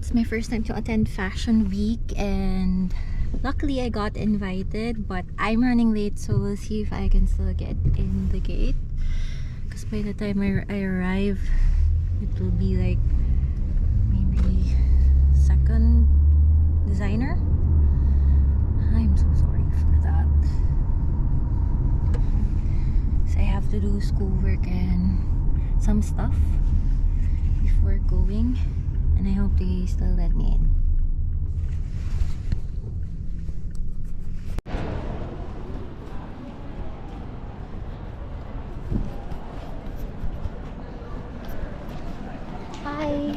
It's my first time to attend Fashion Week, and luckily I got invited, but I'm running late, so we'll see if I can still get in the gate, because by the time I arrive it will be like maybe second designer. I'm so sorry for that. So I have to do schoolwork and some stuff before going, and I hope they still let me in. Hi.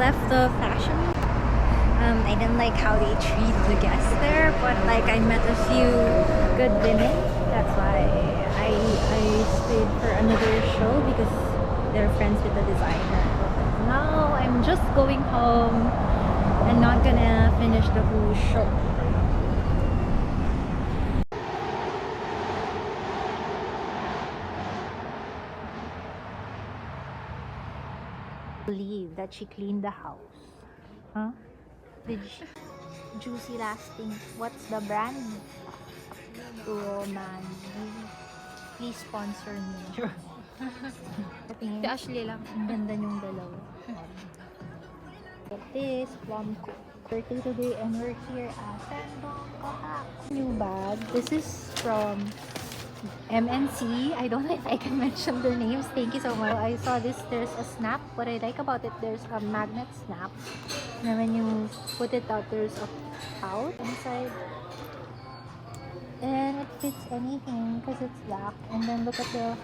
left the fashion. I didn't like how they treat the guests there, but like I met a few good women. That's why I stayed for another show because they're friends with the designer. But now I'm just going home and not gonna finish the whole show. Believe that she cleaned the house. Huh? Did she? Juicy lasting. What's the brand? Oh man, please sponsor me. Si Ashley lang. Ang ganda yung dalawa. This plum birthday today and we're here at Vancouver. New bag. This is from MNC. I don't know if I can mention their names. Thank you so much. I saw this. There's a snap. What I like about it, there's a magnet snap. And when you put it out, there's a pouch inside. And it fits anything because it's black. And then look at the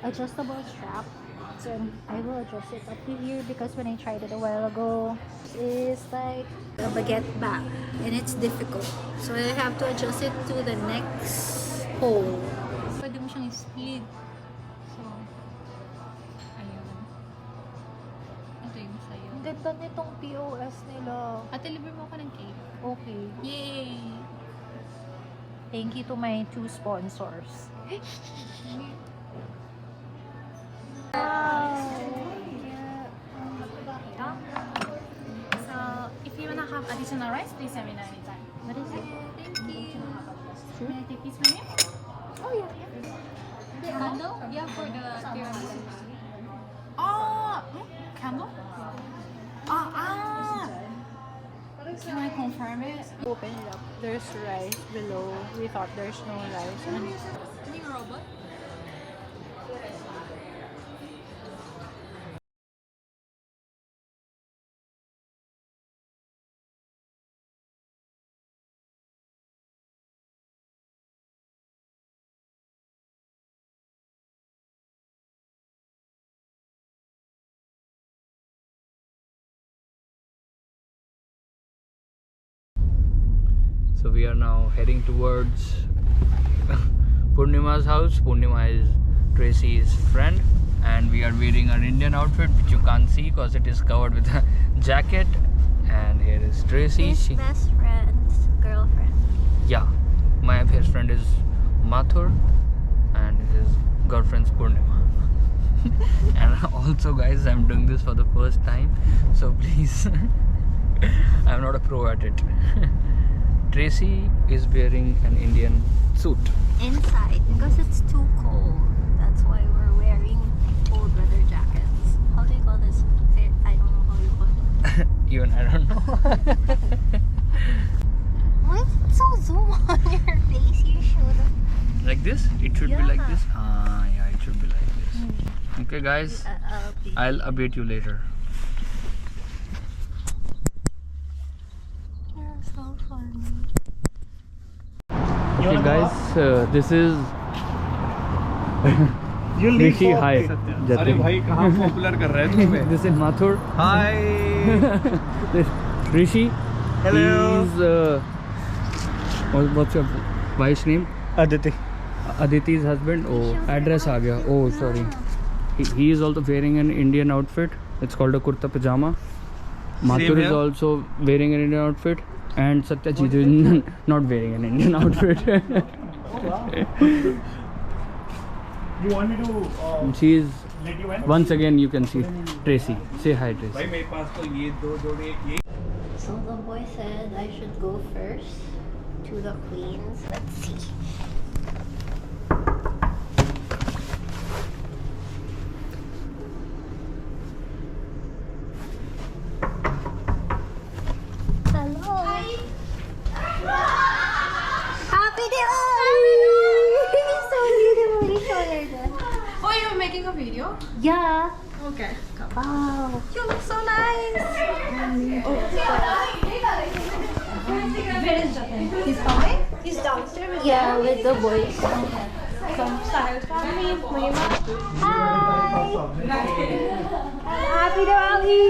adjustable strap. So I will adjust it up to here because when I tried it a while ago, it's like a baguette bag. And it's difficult. So I have to adjust it to the next hole. Pwede mo siyang split. So, ayun. Ito yung sa'yo. Ang ganda nitong POS nila. At deliver mo ako ng cake. Okay. Yay! Thank you to my two sponsors. Wow! So, if you wanna have additional rice, please let me know anytime. What is it? Thank you. Sure. May I take this from you? Oh yeah. Candle? Yeah, for the tiramisu. Oh! Candle? Can I confirm it? Open it up. There's rice below. We thought there's no rice. Any robot? So we are now heading towards Purnima's house. Purnima is Tracy's friend and we are wearing our Indian outfit which you can't see because it is covered with a jacket. And here is Tracy. His best friend's girlfriend. Yeah, my best friend is Mathur and his girlfriend's Purnima. And also guys, I'm doing this for the first time, so please, I'm not a pro at it. Tracy is wearing an Indian suit. Inside because it's too cold. That's why we're wearing cold weather jackets. How do you call this? I don't know how you call it. Even I don't know. Why is it so zoom on your face? You should. Like this? It should be like Yeah. this? Ah, yeah, it should be like this. Okay guys, I'll update you later. You're so funny. Okay guys, this is Rishi. Hi. अरे भाई कहाँ popular कर रहा है तुम्हें? This is Mathur. Hi. This Rishi. Hello. He's what's your wife's name? Aditi. Aditi's husband. Oh, address आ गया. Oh, sorry. He is also wearing an Indian outfit. It's called a kurta pajama. Mathur is here. also wearing an Indian outfit. And Satyajit is not wearing an Indian outfit. You want me to She is, let you in? once again you can see Tracy. Say hi Tracy. भाई मेरे पास तो ये दो जोड़े ये So the boy said I should go first to the queens. Let's see. Hello. Happy Diwali! So beautiful. You showed her that. Oh, you're making a video? Yeah. Okay. Come. Wow. You look so nice. He's coming? He's downstairs. Yeah, with the boys. Some style family. Hi! Happy Diwali!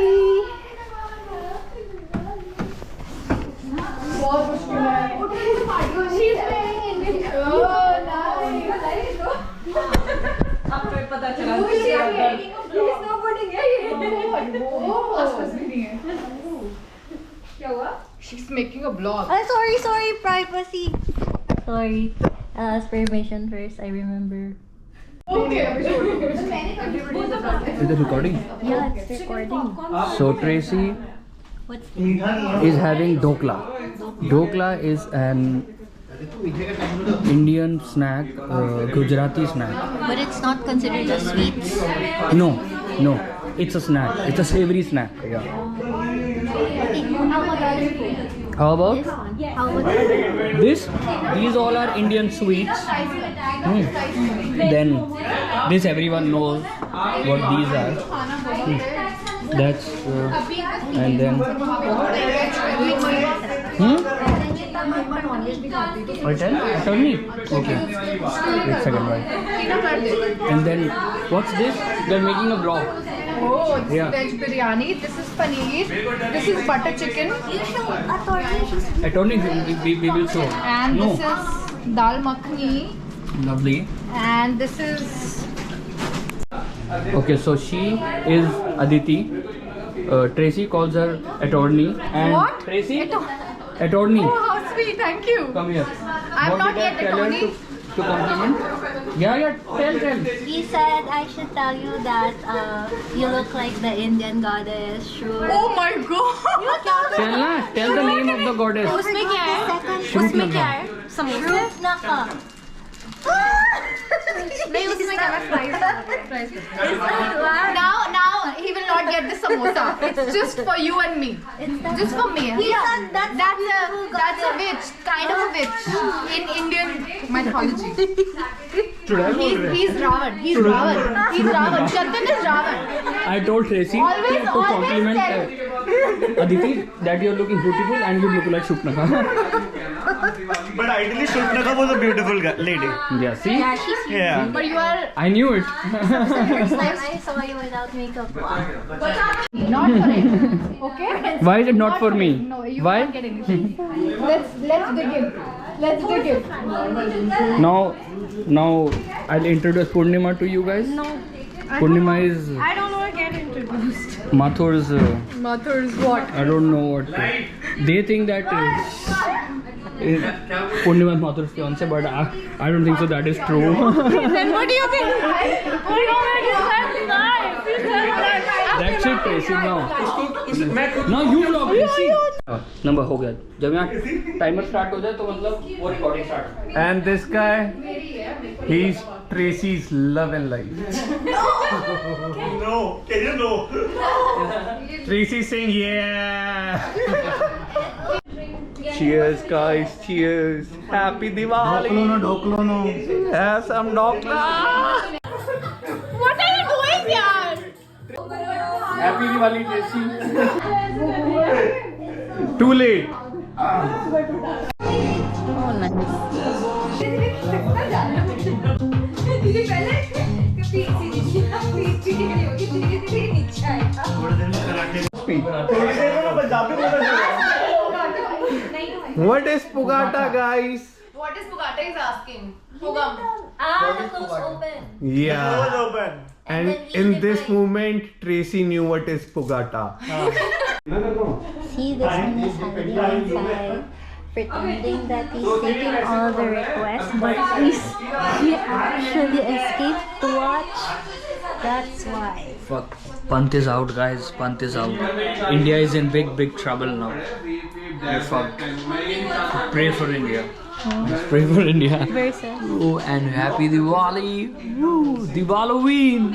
She's making a vlog. Sorry, privacy. Sorry. Permission first, I remember. Okay. Is it recording? Yeah, it's recording. So Tracy What's is having dokla. Dokla is an Indian snack, Gujarati snack. But it's not considered a sweets. No, it's a snack. It's a savory snack. Yeah. How about How about this? These all are Indian sweets. Then this everyone knows what these are. That's and then. Tell me. Okay. Wait a second, right. And then what's this? They're making a vlog. Oh, this Yeah. is veg biryani. This is paneer. This is butter chicken. Attorney, we will show. And No. this is dal makhani. Lovely. And this is Okay, so she is Aditi. Tracy calls her attorney. And What? Tracy? Attorney. oh, how sweet. Thank you. Come here. I'm What not did I yet tell her attorney. to compliment? Yeah. Tell. He said I should tell you that you look like the Indian goddess. Sure. Oh my god. Tell the name of the goddess. उसमें क्या है? Shoot उसमें na क्या ka. है? समोसे? Naka. नहीं उसमें क्या है? Now he will not get the samosa. It's just for you and me. Just for me. Yeah, That's a witch, kind of a witch in Indian mythology. He's Ravan. He's Ravan. Chandan is Ravan. I told Tracy Always- to compliment always Aditi that you're looking beautiful and you look like Shupnaka. But ideally, Shupnaka was a beautiful lady. Yeah, see? Yeah, she's cute. Yeah. But you are I knew it. First time I saw you without makeup. not for it. Okay? Why is it not for me? No, you Why? can't get anything. Let's dig in. Let's dig in. Now I'll introduce Purnima to you guys. No. Purnima is I don't want to get introduced. Mathur's. Mother's what? I don't know what. They think that Purnima is Mathur's fiance, but I don't think so. That is true. Then what do you think? Why don't I just have the guy? Please tell me that. That's it, Tracy. Now you vlog. See. Number हो गया. जब यहाँ timer start हो जाए तो मतलब वो recording start. And this guy, he's Tracy's love and life. No, can you know? Tracy's saying yeah. Cheers, guys. Cheers. Happy Diwali. Dhoklo no. Have some dhokla. What are you doing here? Happy Diwali, Tracy. Too late. What is Pugata, guys? What is Pugata is asking? Pugam. The close open. Yeah. And in this moment, Tracy knew what is Pugata. See, this one is hiding inside, pretending that he's taking all the requests, but he actually escaped to watch. That's why. Fuck. Pant is out, guys. Pant is out. India is in big trouble now. We're fucked. Pray for India. Just pray for India. Very sad. Oh, and happy Diwali. Woo, Diwali.